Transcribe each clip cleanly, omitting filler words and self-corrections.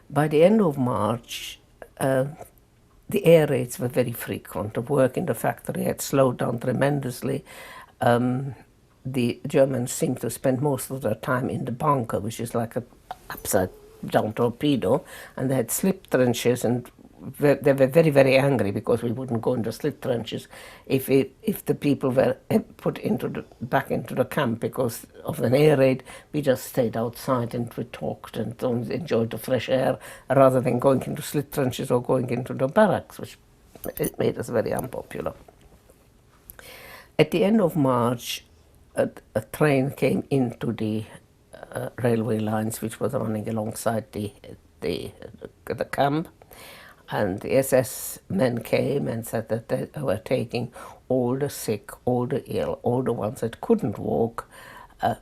By the end of March, the air raids were very frequent. The work in the factory had slowed down tremendously. The Germans seemed to spend most of their time in the bunker, which is like a upside down torpedo, and they had slip trenches, and they were very, very angry because we wouldn't go into slip trenches if the people were put back into the camp because of an air raid. We just stayed outside and we talked and enjoyed the fresh air rather than going into slip trenches or going into the barracks, which it made us very unpopular. At the end of March, a train came into the railway lines, which was running alongside the camp, and the SS men came and said that they were taking all the sick, all the ill, all the ones that couldn't walk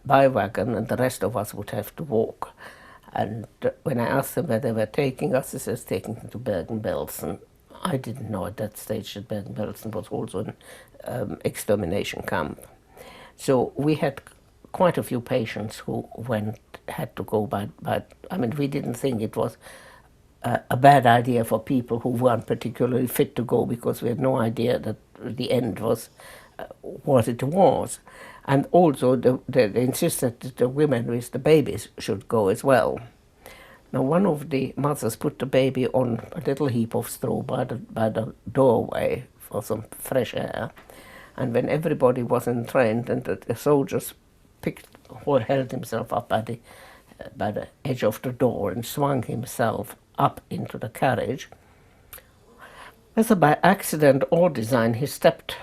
by wagon, and the rest of us would have to walk. And when I asked them where they were taking us, they said taking them to Bergen-Belsen. I didn't know at that stage that Bergen-Belsen was also an extermination camp. So we had quite a few patients who had to go by. I mean, we didn't think it was a bad idea for people who weren't particularly fit to go, because we had no idea that the end was what it was. And also they insisted that the women with the babies should go as well. Now, one of the mothers put the baby on a little heap of straw by the doorway for some fresh air. And when everybody was entrained and the soldiers picked or held himself up by the edge of the door and swung himself up into the carriage, whether by accident or design, he stepped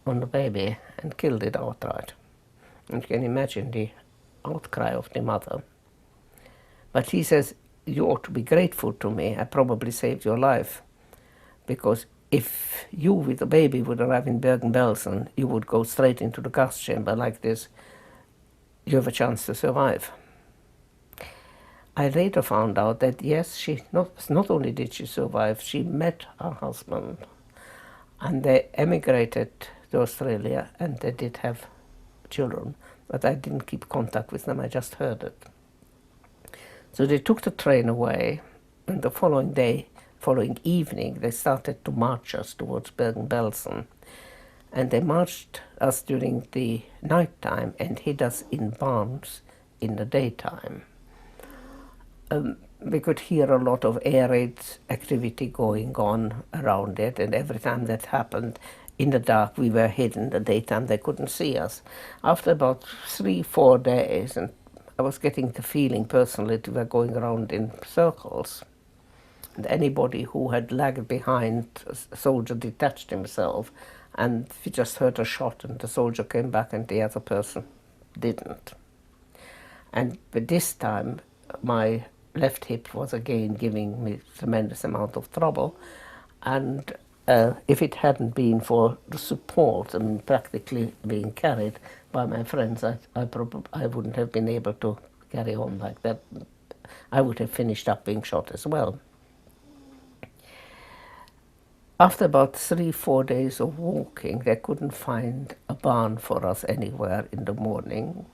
on the baby and killed it outright. And you can imagine the outcry of the mother. But he says, you ought to be grateful to me. I probably saved your life, because if you with the baby would arrive in Bergen-Belsen, you would go straight into the gas chamber like this. You have a chance to survive. I later found out that yes, not only did she survive, she met her husband, and they emigrated to Australia, and they did have children, but I didn't keep contact with them, I just heard it. So they took the train away, and the following evening, they started to march us towards Bergen-Belsen. And they marched us during the night time and hid us in barns in the daytime. We could hear a lot of air raid activity going on around it, and every time that happened, in the dark we were hidden. In the daytime they couldn't see us. After about 3-4 days, and I was getting the feeling personally that we were going around in circles. And anybody who had lagged behind, a soldier detached himself, and we just heard a shot and the soldier came back and the other person didn't. And by this time, my left hip was again giving me a tremendous amount of trouble. And if it hadn't been for the support, I mean, practically being carried by my friends, I wouldn't have been able to carry on like that. I would have finished up being shot as well. After about 3-4 days of walking, they couldn't find a barn for us anywhere in the morning.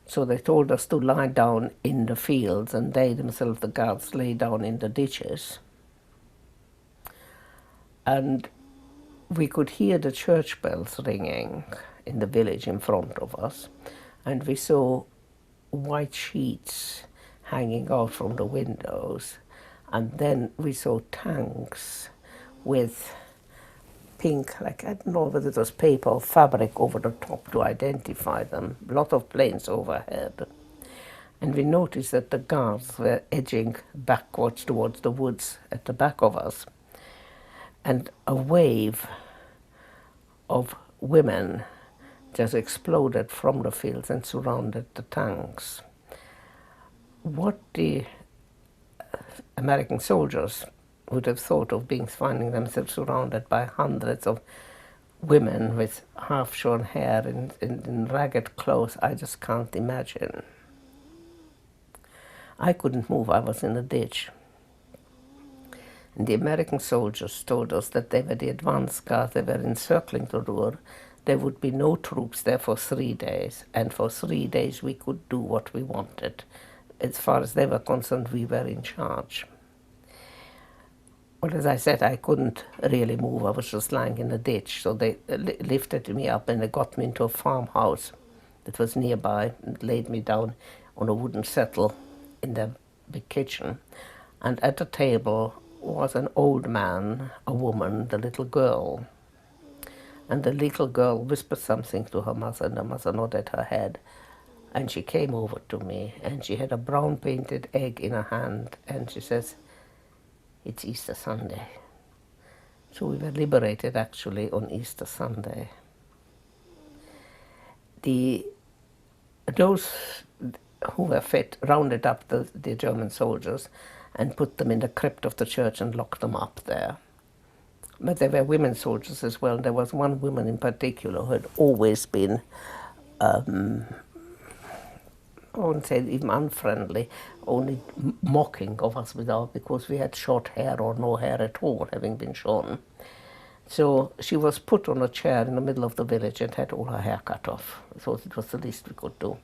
So they told us to lie down in the fields, and they themselves, the guards, lay down in the ditches. And we could hear the church bells ringing in the village in front of us, and we saw white sheets hanging out from the windows, and then we saw tanks with pink, like I don't know whether it was paper or fabric over the top to identify them. A lot of planes overhead. And we noticed that the guards were edging backwards towards the woods at the back of us. And a wave of women just exploded from the fields and surrounded the tanks. What the American soldiers would have thought of finding themselves surrounded by hundreds of women with half-shorn hair in ragged clothes, I just can't imagine. I couldn't move, I was in a ditch. And the American soldiers told us that they were the advance guard, they were encircling the Ruhr. There would be no troops there for 3 days, and for 3 days we could do what we wanted. as far as they were concerned, we were in charge. Well, as I said, I couldn't really move. I was just lying in a ditch. So they lifted me up and they got me into a farmhouse that was nearby and laid me down on a wooden settle in the big kitchen. And at the table was an old man, a woman, the little girl. And the little girl whispered something to her mother, and the mother nodded her head. And she came over to me, and she had a brown painted egg in her hand, and she says, "It's Easter Sunday." So we were liberated actually on Easter Sunday. Those who were fit rounded up the German soldiers and put them in the crypt of the church and locked them up there. But there were women soldiers as well. There was one woman in particular who had always been, I wouldn't say even unfriendly, only mocking of us because we had short hair or no hair at all, having been shorn. So she was put on a chair in the middle of the village and had all her hair cut off. I thought it was the least we could do.